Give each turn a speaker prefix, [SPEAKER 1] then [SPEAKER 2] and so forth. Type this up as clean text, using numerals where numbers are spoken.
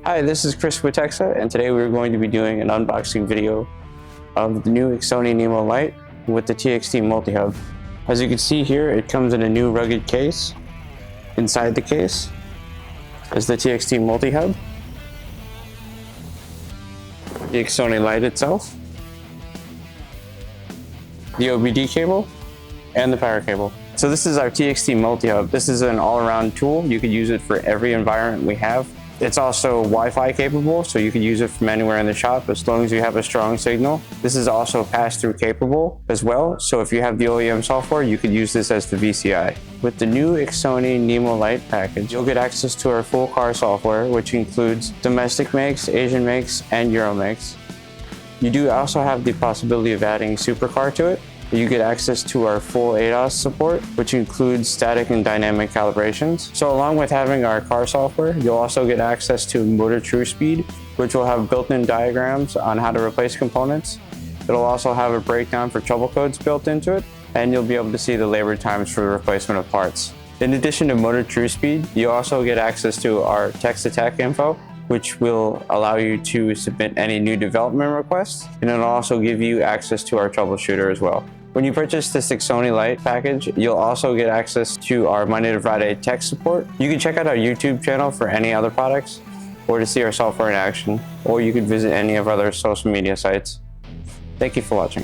[SPEAKER 1] Hi, this is Chris with TEXA, and today we're going to be doing an unboxing video of the new Axone Nemo Light with the TXT Multihub. As you can see here, it comes in a new rugged case. Inside the case is the TXT Multihub, the Axone Light itself, the OBD cable, and the power cable. So this is our TXT Multihub. This is an all-around tool. You could use it for every environment we have. It's also Wi-Fi capable, so you can use it from anywhere in the shop as long as you have a strong signal. This is also pass-through capable as well, so if you have the OEM software, you could use this as the VCI. With the new Axone Nemo Light package, you'll get access to our full car software, which includes domestic makes, Asian makes, and Euro makes. You do also have the possibility of adding supercar to it. You get access to our full ADAS support, which includes static and dynamic calibrations. So along with having our car software, you'll also get access to Motor TruSpeed, which will have built-in diagrams on how to replace components. It'll also have a breakdown for trouble codes built into it, and you'll be able to see the labor times for the replacement of parts. In addition to Motor TruSpeed, you also get access to our TEXA Tech info, which will allow you to submit any new development requests, and it'll also give you access to our troubleshooter as well. When you purchase this Axone Light package, you'll also get access to our Monday to Friday tech support. You can check out our YouTube channel for any other products, or to see our software in action, or you can visit any of our other social media sites. Thank you for watching.